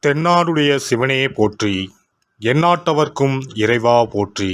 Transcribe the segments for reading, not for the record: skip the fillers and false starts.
தென்னாடுடைய சிவனே போற்றி, எந்நாட்டவர்க்கும் இறைவா போற்றி.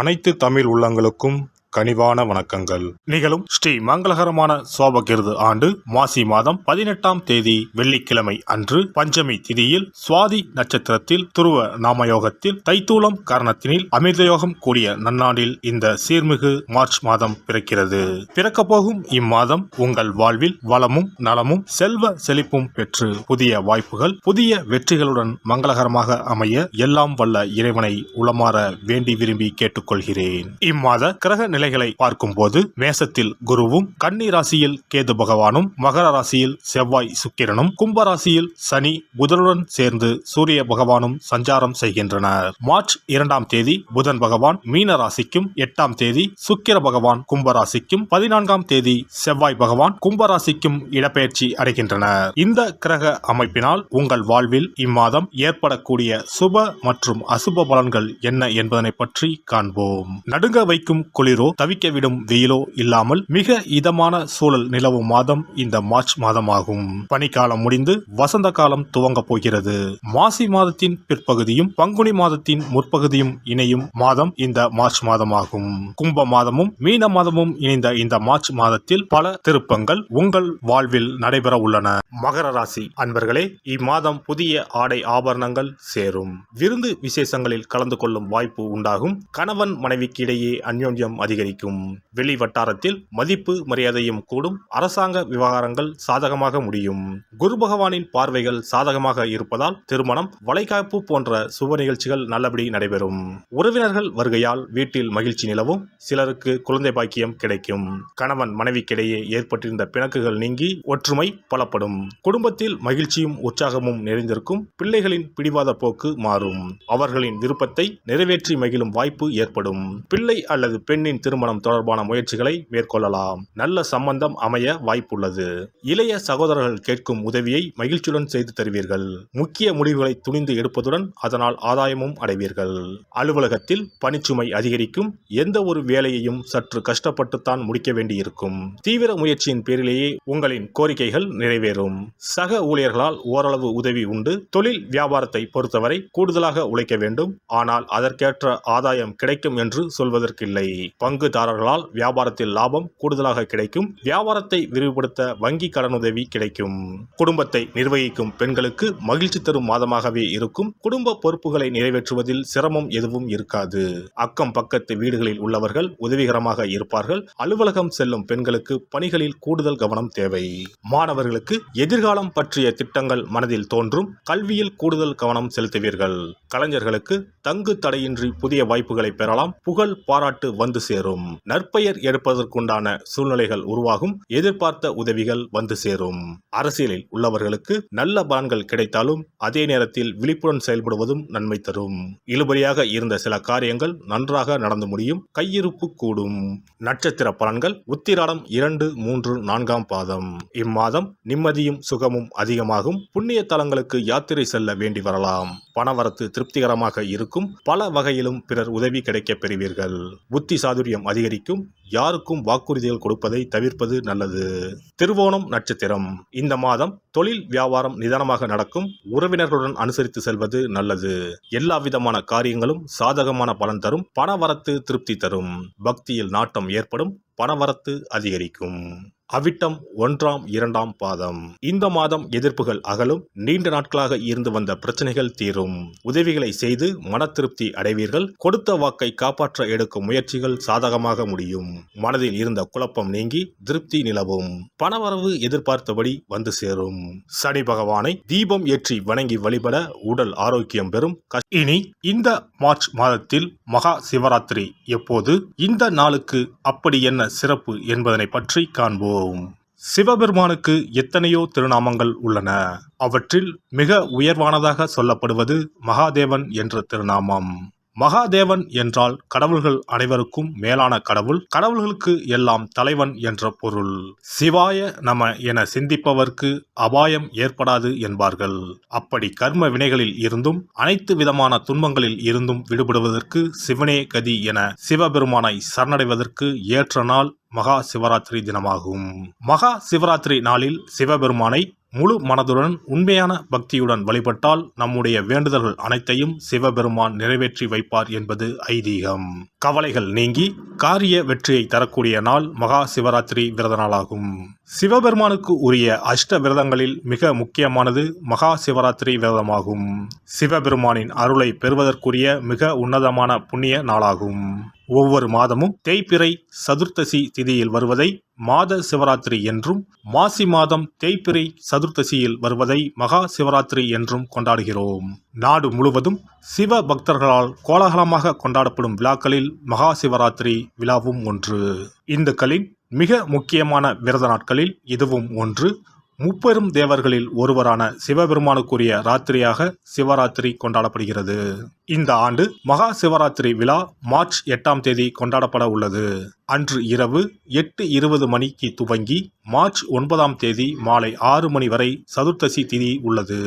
அனைத்து தமிழ் உள்ளங்களுக்கும் கனிவான வணக்கங்கள். நிகழும் ஸ்ரீ மங்களகரமான சோபகிருது ஆண்டு மாசி மாதம் 18ஆம் தேதி வெள்ளிக்கிழமை அன்று பஞ்சமி திதியில் சுவாதி நட்சத்திரத்தில் துருவ நாமயோகத்தில் தைத்தூலம் காரணத்தினில் அமிர்தயோகம் கூடிய நன்னாண்டில் இந்த சீர்மிகு மார்ச் மாதம் பிறக்கிறது. பிறக்க போகும் இம்மாதம் உங்கள் வாழ்வில் வளமும் நலமும் செல்வ செழிப்பும் பெற்று புதிய வாய்ப்புகள் புதிய வெற்றிகளுடன் மங்களகரமாக அமைய எல்லாம் வல்ல இறைவனை உளமாற வேண்டி விரும்பி கேட்டுக்கொள்கிறேன். இம்மாத கிரக நிலைகளை பார்க்கும் போது மேசத்தில் குருவும், கன்னி ராசியில் கேது பகவானும், மகர ராசியில் செவ்வாய் சுக்கிரனும், கும்ப ராசியில் சனி புதனுடன் சேர்ந்து சூரிய பகவானும் சஞ்சாரம் செய்கின்றனர். மார்ச் 2ஆம் தேதி புதன் பகவான் மீன ராசிக்கும், 8ஆம் தேதி சுக்கிர பகவான் கும்ப ராசிக்கும், 14ஆம் தேதி செவ்வாய் பகவான் கும்ப ராசிக்கும் இடப்பெயர்ச்சி அடைகின்றனர். இந்த கிரக அமைப்பினால் உங்கள் வாழ்வில் இம்மாதம் ஏற்படக்கூடிய சுப மற்றும் அசுப பலன்கள் என்ன என்பதனை பற்றி காண்போம். நடுங்க வைக்கும் குளிரோ தவிக்க விடும் வெயிலோ இல்லாமல் மிக இதமான சூழல் நிலவும் மாதம் இந்த மார்ச் மாதமாகும். பனிக்காலம் முடிந்து வசந்த காலம் துவங்க போகிறது. மாசி மாதத்தின் பிற்பகுதியும் பங்குனி மாதத்தின் முற்பகுதியும் இணையும் மாதம் இந்த மார்ச் மாதமாகும். கும்ப மாதமும் மீன மாதமும் இணைந்த இந்த மார்ச் மாதத்தில் பல திருப்பங்கள் உங்கள் வாழ்வில் நடைபெற உள்ளன. மகர ராசி அன்பர்களே, இம்மாதம் புதிய ஆடை ஆபரணங்கள் சேரும். விருந்து விசேஷங்களில் கலந்து கொள்ளும் வாய்ப்பு உண்டாகும். கணவன் மனைவிக்கு இடையே அந்யோன்யம் அதிகரிக்கும். வெளி வட்டாரத்தில் மதிப்பு மரியாதையும் கூடும். அரசாங்க விவகாரங்கள் சாதகமாக முடியும். குரு பகவானின் பார்வைகள் சாதகமாக இருப்பதால் திருமணம், வளைகாப்பு போன்ற சுப நிகழ்ச்சிகள் நல்லபடி நடைபெறும். உறவினர்கள் வருகையால் வீட்டில் மகிழ்ச்சி நிலவும். சிலருக்கு குழந்தை பாக்கியம் கிடைக்கும். கணவன் மனைவிக்கிடையே ஏற்பட்டிருந்த பிணக்குகள் நீங்கி ஒற்றுமை பலப்படும். குடும்பத்தில் மகிழ்ச்சியும் உற்சாகமும் நிறைந்திருக்கும். பிள்ளைகளின் பிடிவாத போக்கு மாறும். அவர்களின் விருப்பத்தை நிறைவேற்றி மகிழும் வாய்ப்பு ஏற்படும். பிள்ளை அல்லது பெண்ணின் திருமணம் தொடர்பான முயற்சிகளை மேற்கொள்ளலாம். நல்ல சம்பந்தம் அமைய வாய்ப்புள்ளது. இளைய சகோதரர்கள் கேட்கும் உதவியை மகிழ்ச்சியுடன் செய்து தருவீர்கள். முக்கிய முடிவுகளை துணிந்து எடுப்பதுடன் அதனால் ஆதாயமும் அடைவீர்கள். அலுவலகத்தில் பணிச்சுமை அதிகரிக்கும். எந்த ஒரு வேலையையும் சற்று கஷ்டப்பட்டுத்தான் முடிக்க வேண்டியிருக்கும். தீவிர முயற்சியின் பேரிலேயே உங்களின் கோரிக்கைகள் நிறைவேறும். சக ஊழியர்களால் ஓரளவு உதவி உண்டு. தொழில் வியாபாரத்தை பொறுத்தவரை கூடுதலாக உழைக்க வேண்டும். ஆனால் அதற்கேற்ற ஆதாயம் கிடைக்கும் என்று சொல்வதற்கில்லை. பங்குதாரர்களால் வியாபாரத்தில் லாபம் கூடுதலாக கிடைக்கும். வியாபாரத்தை விரிவுபடுத்த வங்கி கடனுதவி கிடைக்கும். குடும்பத்தை நிர்வகிக்கும் பெண்களுக்கு மகிழ்ச்சி தரும் மாதமாகவே இருக்கும். குடும்ப பொறுப்புகளை நிறைவேற்றுவதில் சிரமம் எதுவும் இருக்காது. அக்கம் பக்கத்து வீடுகளில் உள்ளவர்கள் உதவிகரமாக இருப்பார்கள். அலுவலகம் செல்லும் பெண்களுக்கு பணிகளில் கூடுதல் கவனம் தேவை. மாணவர்களுக்கு எதிர்காலம் பற்றிய திட்டங்கள் மனதில் தோன்றும். கல்வியில் கூடுதல் கவனம் செலுத்துவீர்கள். கலைஞர்களுக்கு தங்கு தடையின்றி புதிய வாய்ப்புகளை பெறலாம். புகழ் பாராட்டு வந்து சேரும். நற்பெயர் எடுப்பதற்குண்டான சூழ்நிலைகள் உருவாகும். எதிர்பார்த்த உதவிகள் வந்து சேரும். அரசியலில் உள்ளவர்களுக்கு நல்ல பலன்கள் கிடைத்தாலும் அதே நேரத்தில் விழிப்புடன் செயல்படுவதும் நன்மை தரும். இழுபறியாக இருந்த சில காரியங்கள் நன்றாக நடந்து முடியும். கையிருப்பு கூடும். நட்சத்திர பலன்கள் உத்திராடம் 2, 3, 4ஆம் பாதம். இம்மாதம் நிம்மதியும் சுகமும் அதிகமாகும். புண்ணிய தலங்களுக்கு யாத்திரை செல்ல வேண்டி வரலாம். பணவரத்து திருப்திகரமாக இருக்கும். பல வகையிலும் பிறர் உதவி கிடைக்க பெறுவீர்கள். புத்தி சாதுரியம் அதிகரிக்கும். யாருக்கும் வாக்குறுதிகள் கொடுப்பதை தவிர்ப்பது நல்லது. திருவோணம் நட்சத்திரம். இந்த மாதம் தொழில் வியாபாரம் நிதானமாக நடக்கும். உறவினர்களுடன் அனுசரித்து செல்வது நல்லது. எல்லா விதமான காரியங்களும் சாதகமான பலன் தரும். பணவரத்து திருப்தி தரும். பக்தியில் நாட்டம் ஏற்படும். பணவரத்து அதிகரிக்கும். அவிட்டம் 1ஆம் 2ஆம் பாதம். இந்த மாதம் எதிர்ப்புகள் அகலும். நீண்ட நாட்களாக இருந்து வந்த பிரச்சனைகள் தீரும். உதவிகளை செய்து மன திருப்தி அடைவீர்கள். கொடுத்த வாக்கை காப்பாற்ற எடுக்கும் முயற்சிகள் சாதகமாக முடியும். மனதில் இருந்த குழப்பம் நீங்கி திருப்தி நிலவும். பணவரவு எதிர்பார்த்தபடி வந்து சேரும். சனி பகவானை தீபம் ஏற்றி வணங்கி வழிபட உடல் ஆரோக்கியம் பெறும். இனி இந்த மார்ச் மாதத்தில் மகா சிவராத்திரி எப்போது, இந்த நாளுக்கு அப்படி என்ன சிறப்பு என்பதனை பற்றி காண்போம். சிவபெருமானுக்கு எத்தனையோ திருநாமங்கள் உள்ளன. அவற்றில் மிக உயர்வானதாக சொல்லப்படுவது மகாதேவன் என்ற திருநாமம். மகாதேவன் என்றால் கடவுள்கள் அனைவருக்கும் மேலான கடவுள். கடவுள்களுக்கு எல்லாம் தலைவன் என்ற பொருள். சிவாய நம என சிந்திப்பவர்க்கு அபாயம் ஏற்படாது என்பார்கள். அப்படி கர்ம வினைகளில் இருந்தும் அனைத்து விதமான துன்பங்களில் இருந்தும் விடுபடுவதற்கு சிவனே கதி என சிவபெருமானை சரணடைவதற்கு ஏற்ற நாள் மகா சிவராத்திரி தினமாகும். மகா சிவராத்திரி நாளில் சிவபெருமானை முழு மனதுடன் உண்மையான பக்தியுடன் வழிபட்டால் நம்முடைய வேண்டுதல்கள் அனைத்தையும் சிவபெருமான் நிறைவேற்றி வைப்பார் என்பது ஐதீகம். கவலைகள் நீங்கி காரிய வெற்றியை தரக்கூடிய நாள் மகா சிவராத்திரி விரத நாளாகும். சிவபெருமானுக்கு உரிய அஷ்ட விரதங்களில் மிக முக்கியமானது மகா சிவராத்திரி விரதமாகும். சிவபெருமானின் அருளை பெறுவதற்குரிய மிக உன்னதமான புண்ணிய நாளாகும். ஒவ்வொரு மாதமும் தேய்பிறை சதுர்த்தசி திதியில் வருவதை மாத சிவராத்திரி என்றும், மாசி மாதம் தேய்பிறை சதுர்த்தசியில் வருவதை மகா சிவராத்திரி என்றும் கொண்டாடுகிறோம். நாடு முழுவதும் சிவ பக்தர்களால் கோலாகலமாக கொண்டாடப்படும் விழாக்களில் மகா சிவராத்திரி விழாவும் ஒன்று. இந்துக்களின் மிக முக்கியமான விரத நாட்களில் இதுவும் ஒன்று. முப்பெரும் தேவர்களில் ஒருவரான சிவபெருமானுக்குரிய ராத்திரியாக சிவராத்திரி கொண்டாடப்படுகிறது. இந்த ஆண்டு மகா சிவராத்திரி விழா மார்ச் 8ஆம் தேதி கொண்டாடப்பட உள்ளது. அன்று இரவு 8:20 மணிக்கு துவங்கி மார்ச் 9ஆம் தேதி மாலை 6 மணி வரை சதுர்த்தசி திதி உள்ளது.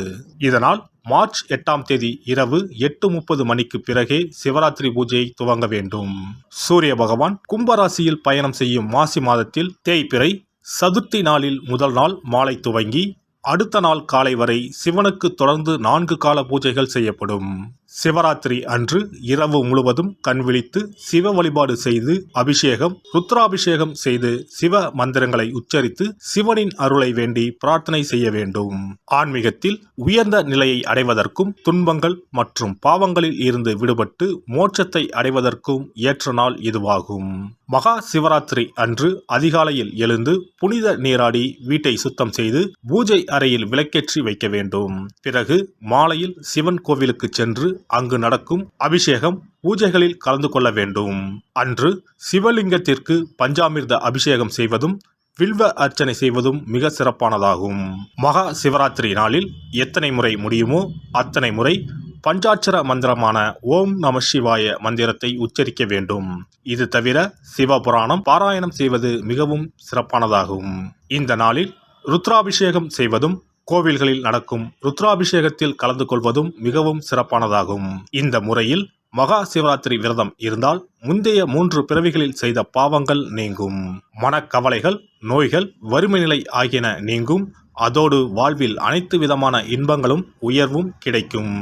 இதனால் மார்ச் 8ஆம் தேதி இரவு 8:30 மணிக்கு பிறகே சிவராத்திரி பூஜை துவங்க வேண்டும். சூரிய பகவான் கும்பராசியில் பயணம் செய்யும் மாசி மாதத்தில் தேய்பிறை சதுர்த்தி நாளில் முதல் நாள் மாலை துவங்கி அடுத்த நாள் காலை வரை சிவனுக்கு தொடர்ந்து 4 கால பூஜைகள் செய்யப்படும். சிவராத்திரி அன்று இரவு முழுவதும் கண் விழித்து சிவ வழிபாடு செய்து அபிஷேகம் ருத்ராபிஷேகம் செய்து சிவ மந்திரங்களை உச்சரித்து சிவனின் அருளை வேண்டி பிரார்த்தனை செய்ய வேண்டும். ஆன்மீகத்தில் உயர்ந்த நிலையை அடைவதற்கும் துன்பங்கள் மற்றும் பாவங்களில் இருந்து விடுபட்டு மோட்சத்தை அடைவதற்கும் ஏற்ற நாள் இதுவாகும். மகா சிவராத்திரி அன்று அதிகாலையில் எழுந்து புனித நீராடி வீட்டை சுத்தம் செய்து பூஜை அறையில் விளக்கேற்றி வைக்க வேண்டும். பிறகு மாலையில் சிவன் கோவிலுக்கு சென்று அங்கு நடக்கும் அபிஷேகம் பூஜைகளில் கலந்து கொள்ள வேண்டும். அன்று சிவலிங்கத்திற்கு பஞ்சாமிர்த அபிஷேகம் செய்வதும் வில்வ அர்ச்சனை செய்வதும் மிக சிறப்பானதாகும். மகா சிவராத்திரி நாளில் எத்தனை முறை முடியுமோ அத்தனை முறை பஞ்சாட்சர மந்திரமான ஓம் நம சிவாய மந்திரத்தை உச்சரிக்க வேண்டும். இது தவிர சிவபுராணம் பாராயணம் செய்வது மிகவும் சிறப்பானதாகும். இந்த நாளில் ருத்ராபிஷேகம் செய்வதும் கோவில்களில் நடக்கும் ருத்ராபிஷேகத்தில் கலந்து கொள்வதும் மிகவும் சிறப்பானதாகும். இந்த முறையில் மகா சிவராத்திரி விரதம் இருந்தால் முந்தைய 3 பிறவிகளில் செய்த பாவங்கள் நீங்கும். மனக்கவலைகள், நோய்கள், வறுமை நிலை ஆகியன நீங்கும். அதோடு வாழ்வில் அனைத்து விதமான இன்பங்களும் உயர்வும் கிடைக்கும்.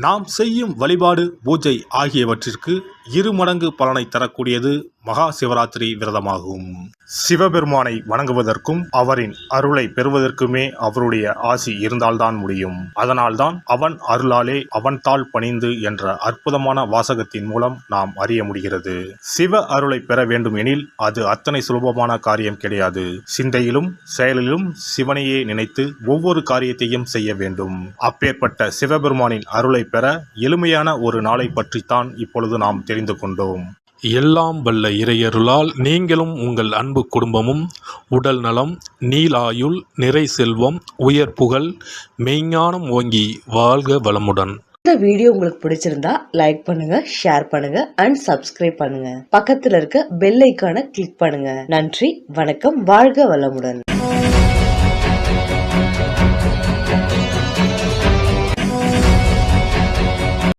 நாம் செய்யும் வழிபாடு பூஜை ஆகியவற்றிற்கு 2 மடங்கு பலனை தரக்கூடியது மகா சிவராத்திரி விரதமாகும். சிவபெருமானை வணங்குவதற்கும் அவரின் அருளை பெறுவதற்குமே அவருடைய ஆசி இருந்தால்தான் முடியும். அதனால்தான் அவன் அருளாலே அவன் தாள் பணிந்து என்ற அற்புதமான வாசகத்தின் மூலம் நாம் அறிய முடிகிறது. சிவ அருளை பெற வேண்டும் எனில் அது அத்தனை சுலபமான காரியம் கிடையாது. சிந்தையிலும் செயலிலும் சிவனையே நினைத்து ஒவ்வொரு காரியத்தையும் செய்ய வேண்டும். அப்பேற்பட்ட சிவபெருமானின் அருளை பெற எளிமையான ஒரு நாளை பற்றித்தான் இப்பொழுது நாம் தெரிந்து கொண்டோம். எல்லாம் வல்ல இறையருளால் நீங்களும் உங்கள் அன்பு குடும்பமும் உடல் நலம், நீலாயுள், நிறை செல்வம், உயர் புகழ், மெய்ஞானம் ஓங்கி வாழ்க வளமுடன். இந்த வீடியோ உங்களுக்கு பிடிச்சிருந்தா லைக் பண்ணுங்க, ஷேர் பண்ணுங்க அண்ட் சப்ஸ்கிரைப் பண்ணுங்க. பக்கத்துல இருக்க பெல் ஐகானை கிளிக் பண்ணுங்க. நன்றி, வணக்கம், வாழ்க வளமுடன்.